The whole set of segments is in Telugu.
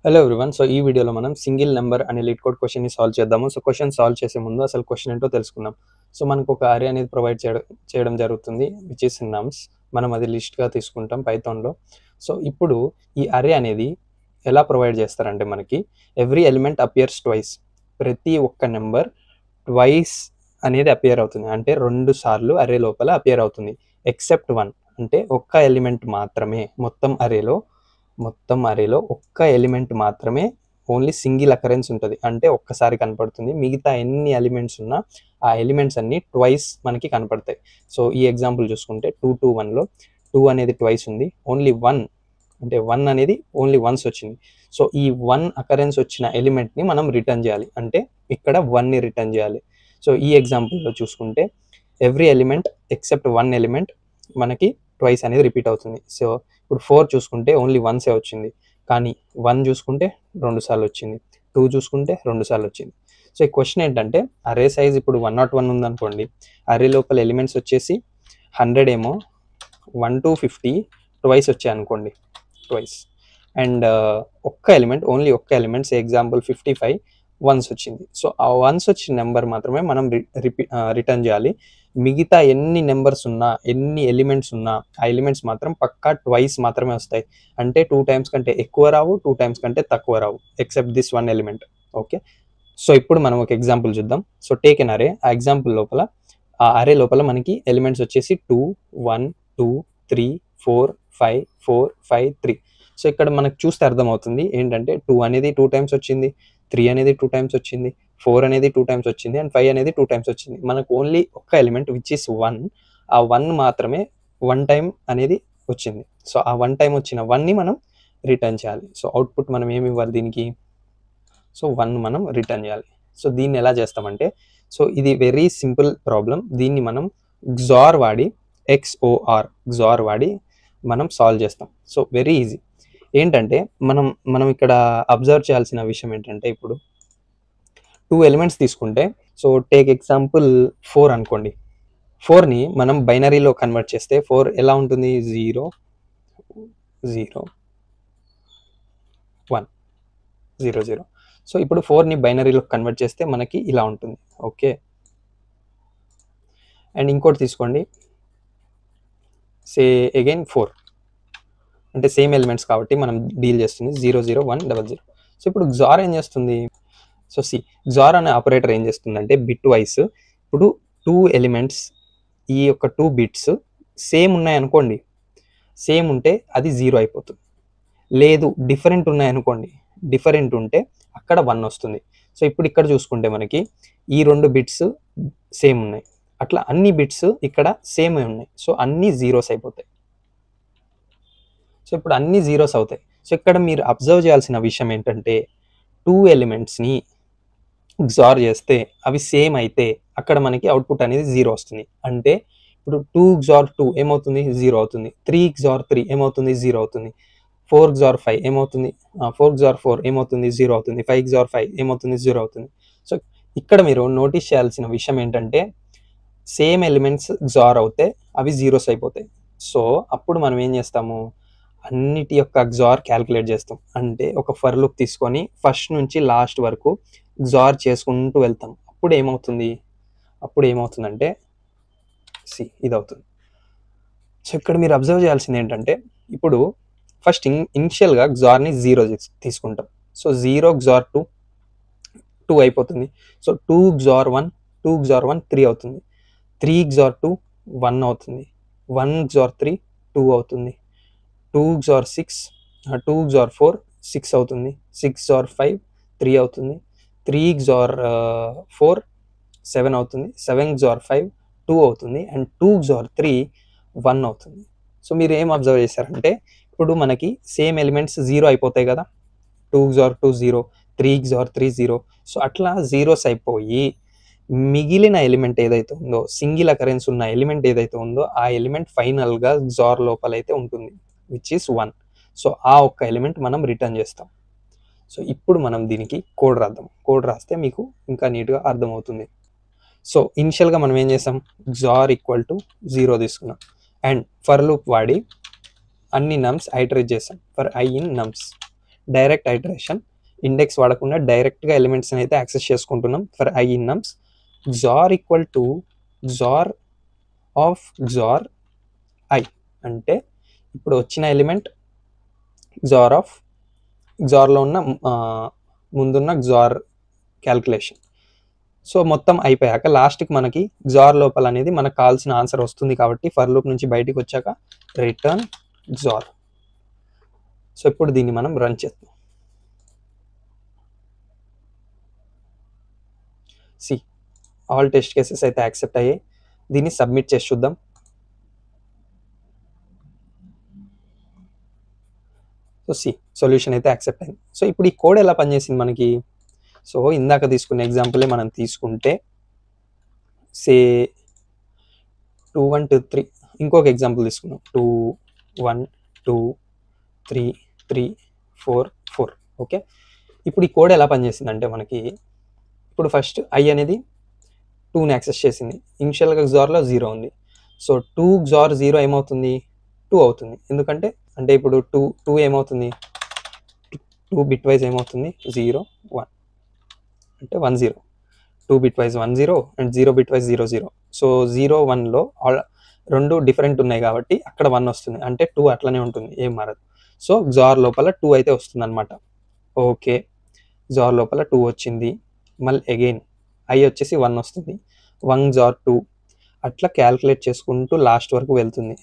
Hello everyone. సో ఈ వీడియోలో మనం సింగిల్ నెంబర్ అనే లీడ్ కోడ్ క్వశ్చన్ని సాల్వ్ చేద్దాము. సో క్వశ్చన్ సాల్వ్ చేసే ముందు అసలు క్వశ్చన్ ఏంటో తెలుసుకుందాం. సో మనకు ఒక అరే అనేది ప్రొవైడ్ చేయడం జరుగుతుంది, విచ్ ఇస్ నమ్స్. మనం అది లిస్ట్గా తీసుకుంటాం పైథాన్లో. సో ఇప్పుడు ఈ అరే అనేది ఎలా ప్రొవైడ్ చేస్తారంటే మనకి ఎవ్రీ ఎలిమెంట్ అపియర్స్ ట్వైస్. ప్రతి ఒక్క నెంబర్ ట్వైస్ అనేది అపియర్ అవుతుంది, అంటే 2 సార్లు అరే లోపల అపియర్ అవుతుంది. ఎక్సెప్ట్ 1, అంటే ఒక్క ఎలిమెంట్ మాత్రమే మొత్తం అరేలో ఒక్క ఎలిమెంట్ మాత్రమే ఓన్లీ సింగిల్ అకరెన్స్ ఉంటుంది, అంటే ఒక్కసారి కనపడుతుంది. మిగతా ఎన్ని ఎలిమెంట్స్ ఉన్నా ఆ ఎలిమెంట్స్ అన్ని ట్వైస్ మనకి కనపడతాయి. సో ఈ ఎగ్జాంపుల్ చూసుకుంటే 2 to 1లో 2 అనేది ట్వైస్ ఉంది, ఓన్లీ 1 అంటే 1 అనేది ఓన్లీ వన్స్ వచ్చింది. సో ఈ 1 అకరెన్స్ వచ్చిన ఎలిమెంట్ని మనం రిటర్న్ చేయాలి, అంటే ఇక్కడ 1ని రిటర్న్ చేయాలి. సో ఈ ఎగ్జాంపుల్లో చూసుకుంటే ఎవ్రీ ఎలిమెంట్ ఎక్సెప్ట్ 1 ఎలిమెంట్ మనకి ట్వైస్ అనేది రిపీట్ అవుతుంది. సో ఇప్పుడు 4 చూసుకుంటే ఓన్లీ వన్సే వచ్చింది, కానీ 1 చూసుకుంటే 2 సార్లు వచ్చింది, 2 చూసుకుంటే 2 సార్లు వచ్చింది. సో ఈ క్వశ్చన్ ఏంటంటే అరే సైజ్ ఇప్పుడు 101 ఉందనుకోండి, అరే లోపల ఎలిమెంట్స్ వచ్చేసి 100 ఏమో 1 to 50 ట్వైస్ వచ్చాయి అనుకోండి, ట్వైస్. అండ్ ఓన్లీ ఒక్క ఎలిమెంట్స్ ఎగ్జాంపుల్ 55 వన్స్ వచ్చింది. సో ఆ వన్స్ వచ్చిన నెంబర్ మాత్రమే మనం రిటర్న్ చేయాలి. మిగతా ఎన్ని నెంబర్స్ ఉన్నా, ఎన్ని ఎలిమెంట్స్ ఉన్నా ఆ ఎలిమెంట్స్ మాత్రం పక్కా ట్వైస్ మాత్రమే వస్తాయి, అంటే 2 టైమ్స్ కంటే ఎక్కువ రావు, 2 టైమ్స్ కంటే తక్కువ రావు, except this 1 element. Okay, so ఇప్పుడు మనం ఒక ఎగ్జాంపుల్ చూద్దాం. సో టేక్ ఎన్ అరే. ఆ ఎగ్జాంపుల్ లోపల ఆ అరే లోపల మనకి ఎలిమెంట్స్ వచ్చేసి 2 1 2 3 4 5 4 5 3. సో ఇక్కడ మనకు చూస్తే అర్థమవుతుంది ఏంటంటే 2 అనేది 2 టైమ్స్ వచ్చింది, 3 అనేది 2 టైమ్స్ వచ్చింది, 4 అనేది 2 టైమ్స్ వచ్చింది, అండ్ 5 అనేది 2 టైమ్స్ వచ్చింది. మనకు ఓన్లీ ఒక్క ఎలిమెంట్ విచ్ ఇస్ 1, ఆ 1 మాత్రమే 1 టైం అనేది వచ్చింది. సో ఆ 1 టైం వచ్చిన 1ని మనం రిటర్న్ చేయాలి. సో అవుట్పుట్ మనం ఏమి ఇవ్వాలి దీనికి? సో 1 మనం రిటర్న్ చేయాలి. సో దీన్ని ఎలా చేస్తామంటే, సో ఇది వెరీ సింపుల్ ప్రాబ్లం. దీన్ని మనం XOR వాడి XOR వాడి మనం సాల్వ్ చేస్తాం. So very easy. ఏంటంటే మనం ఇక్కడ అబ్జర్వ్ చేయాల్సిన విషయం ఏంటంటే, ఇప్పుడు 2 ఎలిమెంట్స్ తీసుకుంటే, సో టేక్ ఎగ్జాంపుల్ 4 అనుకోండి. 4ని మనం బైనరీలో కన్వర్ట్ చేస్తే 4 ఎలా ఉంటుంది? 0 0 1 0 0. సో ఇప్పుడు 4ని బైనరీలో కన్వర్ట్ చేస్తే మనకి ఇలా ఉంటుంది. ఓకే, అండ్ ఇంకోటి తీసుకోండి, సే అగైన్ 4, అంటే సేమ్ ఎలిమెంట్స్ కాబట్టి మనం డీల్ చేస్తుంది 0 0 1 0 0. సో ఇప్పుడు XOR ఏం చేస్తుంది? సో XOR అనే ఆపరేటర్ ఏం చేస్తుందంటే బిట్ వైస్, ఇప్పుడు 2 ఎలిమెంట్స్ ఈ యొక్క 2 బిట్స్ సేమ్ ఉన్నాయనుకోండి, సేమ్ ఉంటే అది 0 అయిపోతుంది. లేదు డిఫరెంట్ ఉన్నాయనుకోండి, డిఫరెంట్ ఉంటే అక్కడ 1 వస్తుంది. సో ఇప్పుడు ఇక్కడ చూసుకుంటే మనకి ఈ 2 బిట్స్ సేమ్ ఉన్నాయి, అట్లా అన్ని బిట్స్ ఇక్కడ సేమ్ ఉన్నాయి. సో అన్ని జీరోస్ అయిపోతాయి. సో ఇప్పుడు అన్ని జీరోస్ అవుతాయి. సో ఇక్కడ మీరు అబ్జర్వ్ చేయాల్సిన విషయం ఏంటంటే 2 ఎలిమెంట్స్ని XOR చేస్తే అవి సేమ్ అయితే అక్కడ మనకి అవుట్పుట్ అనేది 0 వస్తుంది. అంటే ఇప్పుడు 2 XOR 2 ఏమవుతుంది? 0 అవుతుంది. 3 XOR 3 ఏమవుతుంది? 0 అవుతుంది. 4 XOR 5 ఏమవుతుంది? 4 XOR 4 ఏమవుతుంది? 0 అవుతుంది. 5 XOR 5 ఏమవుతుంది? 0 అవుతుంది. సో ఇక్కడ మీరు నోటీస్ చేయాల్సిన విషయం ఏంటంటే సేమ్ ఎలిమెంట్స్ XOR అవుతే అవి జీరోస్ అయిపోతాయి. సో అప్పుడు మనం ఏం చేస్తాము? అన్నిటి యొక్క XOR క్యాల్కులేట్ చేస్తాం. అంటే ఒక ఫర్ లూప్ తీసుకొని ఫస్ట్ నుంచి లాస్ట్ వరకు XOR చేసుకుంటూ వెళ్తాం. అప్పుడు ఏమవుతుందంటే ఇది అవుతుంది. సో ఇక్కడ మీరు అబ్జర్వ్ చేయాల్సింది ఏంటంటే, ఇప్పుడు ఫస్ట్ ఇనిషియల్గా XORని 0 తీసుకుంటాం. సో 0 XOR 2 అయిపోతుంది. సో 2 XOR 1 2 XOR 1 3 అవుతుంది. 3 XOR 2 1 అవుతుంది. 1 XOR 3 2 అవుతుంది. 2 XOR 6 2 XOR 4 6 అవుతుంది. 6 XOR 5 3 అవుతుంది. 3 XOR 4 7 అవుతుంది. 7 XOR 5 2 అవుతుంది. అండ్ 2 XOR 3 1 అవుతుంది. సో మీరు ఏం అబ్జర్వ్ చేశారంటే, ఇప్పుడు మనకి సేమ్ ఎలిమెంట్స్ 0 అయిపోతాయి కదా, 2 XOR 2 0, 3 XOR 3 0. సో అట్లా జీరోస్ అయిపోయి మిగిలిన ఎలిమెంట్ ఏదైతే ఉందో, సింగిల్ అకరెన్స్ ఉన్న ఎలిమెంట్ ఏదైతే ఉందో ఆ ఎలిమెంట్ ఫైనల్గా XOR లోపలైతే ఉంటుంది, విచ్ ఈస్ 1. సో ఆ ఒక్క ఎలిమెంట్ మనం రిటర్న్ చేస్తాం. సో ఇప్పుడు మనం దీనికి కోడ్ రాద్దాం. కోడ్ రాస్తే మీకు ఇంకా నీట్గా అర్థమవుతుంది. సో ఇనిషియల్గా మనం ఏం చేస్తాం? XOR = 0 తీసుకున్నాం, అండ్ ఫర్ లూప్ వాడి అన్ని నమ్స్ ఐటరేట్ చేస్తాం. For I in nums direct iteration, index వాడకుండా డైరెక్ట్గా ఎలిమెంట్స్ని అయితే యాక్సెస్ చేసుకుంటున్నాం for I in nums. XOR equal to XOR of XOR I అంటే ఇప్పుడు వచ్చిన ఎలిమెంట్ XOR ఆఫ్ XORలో ఉన్న ముందున్న XOR క్యాల్కులేషన్. సో మొత్తం అయిపోయాక లాస్ట్కి మనకి XOR లోపల అనేది మనకు కావాల్సిన ఆన్సర్ వస్తుంది కాబట్టి ఫర్ లూప్ నుంచి బయటికి వచ్చాక రిటర్న్ XOR. సో ఇప్పుడు దీన్ని మనం రన్ చేద్దాం. సి ఆల్ టెస్ట్ కేసెస్ అయితే యాక్సెప్ట్ అయ్యాయి. దీన్ని సబ్మిట్ చేసి చూద్దాం. సో సి సొల్యూషన్ అయితే యాక్సెప్ట్ అయింది. సో ఇప్పుడు ఈ కోడ్ ఎలా పనిచేసింది మనకి? సో ఇందాక తీసుకున్న ఎగ్జాంపులే మనం తీసుకుంటే సే 2 1 2 3 ఇంకొక ఎగ్జాంపుల్ తీసుకున్నాం 2 1 2 3 3 4 4. ఓకే, ఇప్పుడు ఈ కోడ్ ఎలా పనిచేసిందంటే మనకి ఇప్పుడు ఫస్ట్ I అనేది 2ని యాక్సెస్ చేసింది. ఇనిషియల్గా XORలో 0 ఉంది. సో 2 XOR 0 ఏమవుతుంది? 2 అవుతుంది. ఎందుకంటే అంటే ఇప్పుడు 2 ఏమవుతుంది? 2 బిట్ వైజ్ ఏమవుతుంది? 0 1 అంటే 1 0. 2 bit wise 1 0 and 0 bit wise 0 0. So 0 1లో రెండు డిఫరెంట్ ఉన్నాయి కాబట్టి అక్కడ 1 వస్తుంది. అంటే 2 అట్లనే ఉంటుంది, ఏం మారదు. సో XOR లోపల 2 అయితే వస్తుంది అనమాట. ఓకే, XOR లోపల 2 వచ్చింది. మళ్ళీ అగైన్ I వచ్చేసి 1 వస్తుంది. 1 XOR 2 అట్లా క్యాల్కులేట్ చేసుకుంటూ లాస్ట్ వరకు వెళ్తుంది.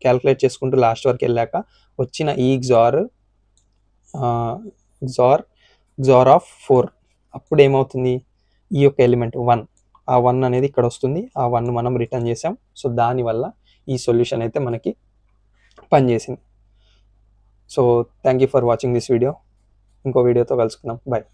క్యాల్కులేట్ చేసుకుంటూ లాస్ట్ వరకు వెళ్ళాక వచ్చిన ఈ XOR ఆఫ్ 4 అప్పుడు ఏమవుతుంది? ఈ యొక్క ఎలిమెంట్ 1, ఆ 1 అనేది ఇక్కడ వస్తుంది. ఆ 1 మనం రిటర్న్ చేసాం. సో దానివల్ల ఈ సొల్యూషన్ అయితే మనకి పనిచేసింది. So thank you for watching this video. ఇంకో వీడియోతో కలుసుకుందాం. బాయ్.